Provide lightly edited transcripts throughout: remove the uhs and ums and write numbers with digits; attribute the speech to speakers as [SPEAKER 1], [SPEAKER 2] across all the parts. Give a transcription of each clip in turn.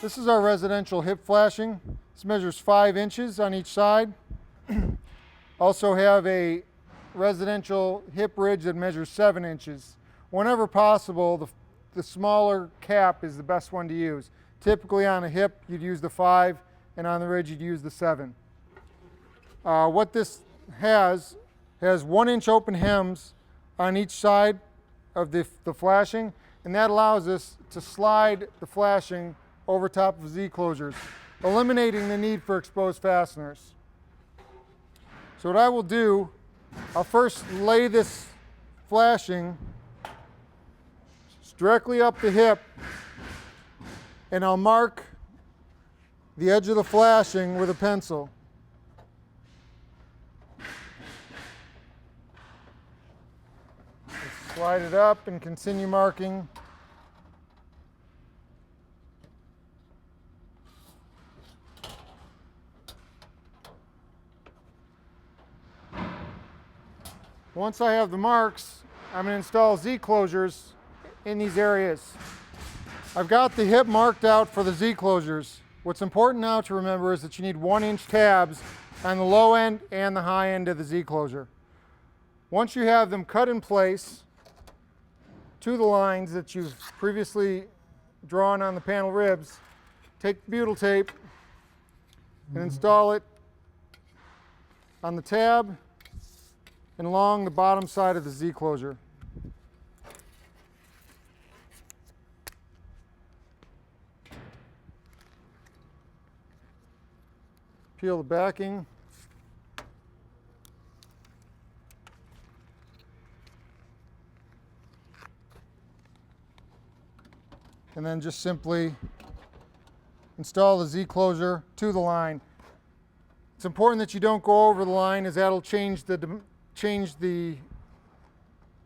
[SPEAKER 1] This is our residential hip flashing. This measures 5 inches on each side. Also have a residential hip ridge that measures 7 inches. Whenever possible, the smaller cap is the best one to use. Typically on a hip, you'd use the 5, and on the ridge, you'd use the 7. What this has 1-inch open hems on each side of the flashing, and that allows us to slide the flashing over top of Z-closures, eliminating the need for exposed fasteners. So what I will do, I'll first lay this flashing directly up the hip, and I'll mark the edge of the flashing with a pencil. Slide it up and continue marking. Once I have the marks, I'm going to install Z-closures in these areas. I've got the hip marked out for the Z-closures. What's important now to remember is that you need 1-inch tabs on the low end and the high end of the Z-closure. Once you have them cut in place to the lines that you've previously drawn on the panel ribs, take the butyl tape and install it on the tab and along the bottom side of the Z-closure. Peel the backing. And then just simply install the Z-closure to the line. It's important that you don't go over the line, as that'll change the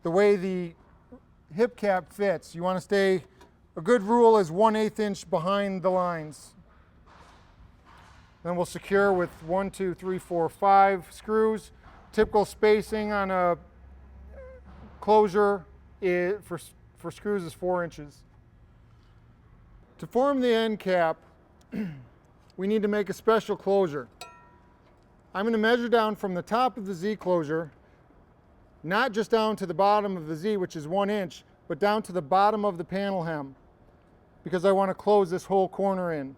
[SPEAKER 1] way the hip cap fits. You want to stay, a good rule is 1/8 inch behind the lines. Then we'll secure with 1, 2, 3, 4, 5 screws. Typical spacing on a closure for screws is 4 inches. To form the end cap, we need to make a special closure. I'm going to measure down from the top of the Z-closure, not just down to the bottom of the Z, which is 1 inch, but down to the bottom of the panel hem, because I want to close this whole corner in.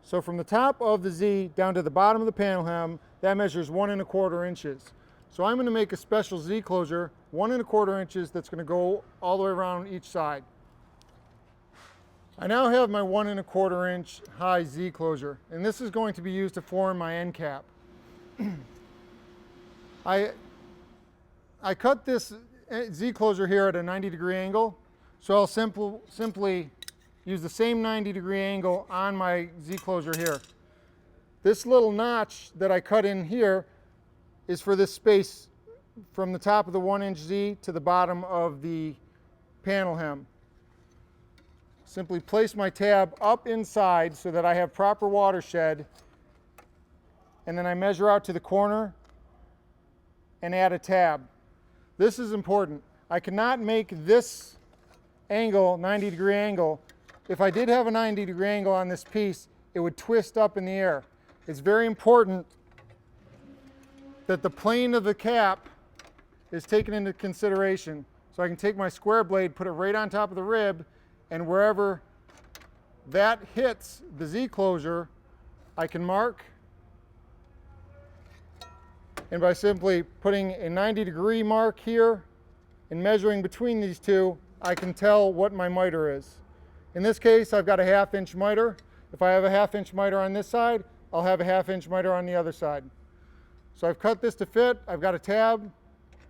[SPEAKER 1] So from the top of the Z down to the bottom of the panel hem, that measures 1 1/4 inches. So I'm going to make a special Z-closure, 1 1/4 inches, that's going to go all the way around each side. I now have my 1 1/4 inch high Z-closure, and this is going to be used to form my end cap. I cut this Z-closure here at a 90-degree angle, so I'll simply use the same 90-degree angle on my Z-closure here. This little notch that I cut in here is for this space from the top of the 1-inch Z to the bottom of the panel hem. Simply place my tab up inside so that I have proper watershed, and then I measure out to the corner and add a tab. This is important. I cannot make this angle, 90-degree angle. If I did have a 90-degree angle on this piece, it would twist up in the air. It's very important that the plane of the cap is taken into consideration. So I can take my square blade, put it right on top of the rib, and wherever that hits the Z-closure, I can mark. And by simply putting a 90-degree mark here and measuring between these two, I can tell what my miter is. In this case, I've got a 1/2 inch miter. If I have a 1/2 inch miter on this side, I'll have a 1/2 inch miter on the other side. So I've cut this to fit. I've got a tab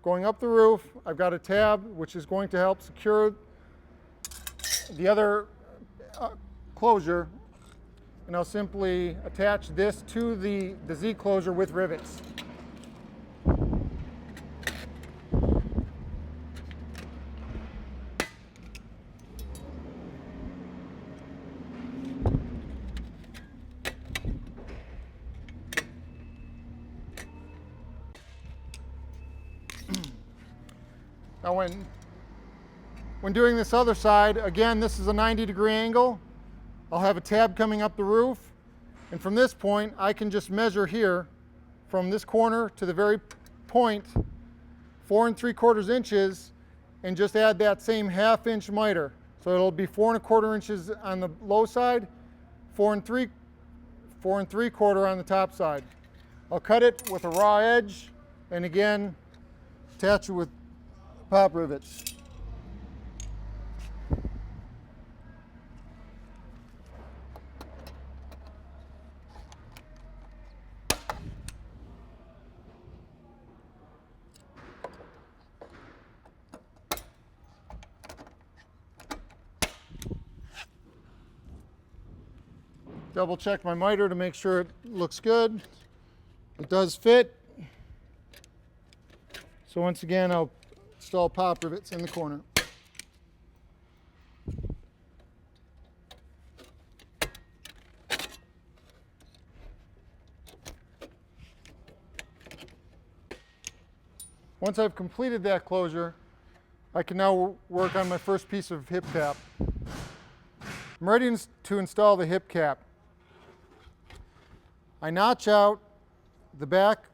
[SPEAKER 1] going up the roof. I've got a tab which is going to help secure the other closure, and I'll simply attach this to the Z-closure with rivets. Now when doing this other side, again, this is a 90-degree angle. I'll have a tab coming up the roof, and from this point I can just measure here from this corner to the very point 4 3/4 inches and just add that same 1/2 inch miter. So it'll be 4 1/4 inches on the low side, 4 3/4 on the top side. I'll cut it with a raw edge and again attach it with pop rivets. Double check my miter to make sure it looks good. It does fit. So once again, I'll install pop rivets in the corner. Once I've completed that closure, I can now work on my first piece of hip cap. I'm ready to install the hip cap. I notch out the back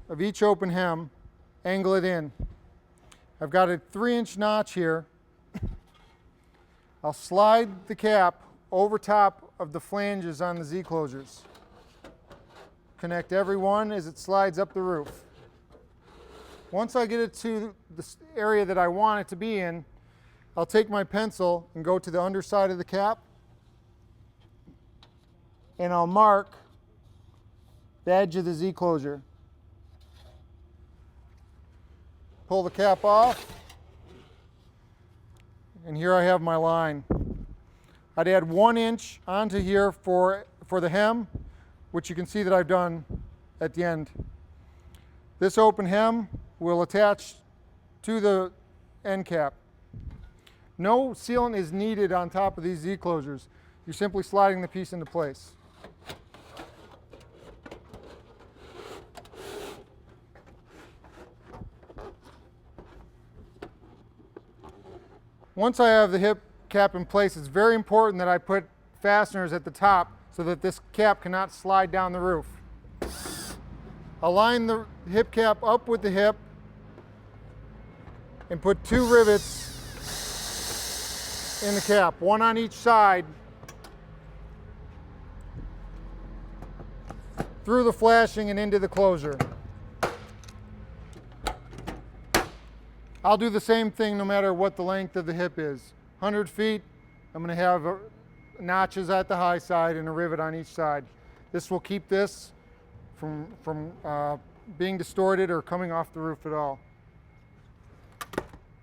[SPEAKER 1] of each open hem, angle it in. I've got a 3-inch notch here. I'll slide the cap over top of the flanges on the Z-closures. Connect every one as it slides up the roof. Once I get it to the area that I want it to be in, I'll take my pencil and go to the underside of the cap, and I'll mark the edge of the Z-closure. Pull the cap off, and here I have my line. I'd add 1 inch onto here for the hem, which you can see that I've done at the end. This open hem will attach to the end cap. No sealant is needed on top of these Z-closures. You're simply sliding the piece into place. Once I have the hip cap in place, it's very important that I put fasteners at the top so that this cap cannot slide down the roof. I'll line the hip cap up with the hip and put 2 rivets in the cap, 1 on each side, through the flashing and into the closure. I'll do the same thing no matter what the length of the hip is. 100 feet, I'm going to have notches at the high side and a rivet on each side. This will keep this from being distorted or coming off the roof at all.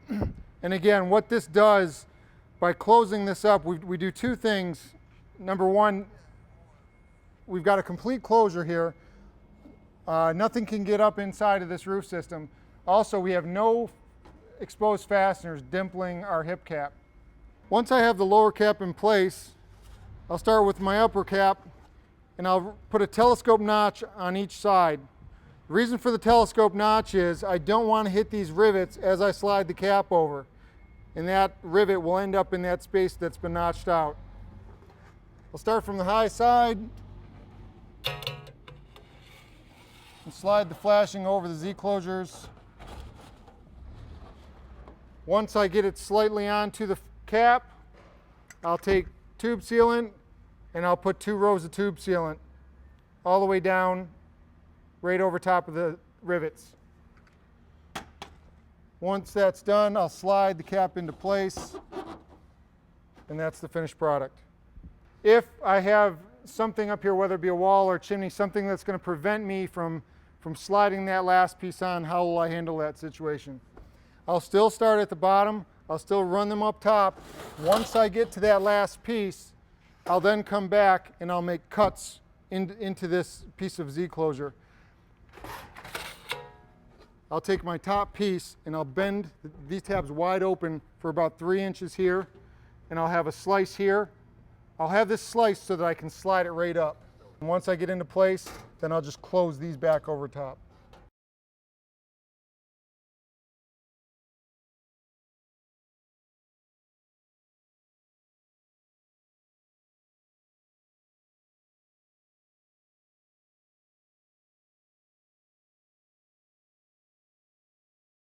[SPEAKER 1] And again, what this does, by closing this up, we do 2 things. Number one, we've got a complete closure here. Nothing can get up inside of this roof system. Also, we have no exposed fasteners dimpling our hip cap. Once I have the lower cap in place, I'll start with my upper cap and I'll put a telescope notch on each side. The reason for the telescope notch is I don't want to hit these rivets as I slide the cap over, and that rivet will end up in that space that's been notched out. I'll start from the high side and slide the flashing over the Z-closures. Once I get it slightly onto the cap, I'll take tube sealant and I'll put 2 rows of tube sealant all the way down right over top of the rivets. Once that's done, I'll slide the cap into place, and that's the finished product. If I have something up here, whether it be a wall or a chimney, something that's going to prevent me from sliding that last piece on, how will I handle that situation? I'll still start at the bottom, I'll still run them up top. Once I get to that last piece, I'll then come back and I'll make cuts into this piece of Z-closure. I'll take my top piece and I'll bend these tabs wide open for about 3 inches here, and I'll have a slice here. I'll have this sliced so that I can slide it right up. And once I get into place, then I'll just close these back over top.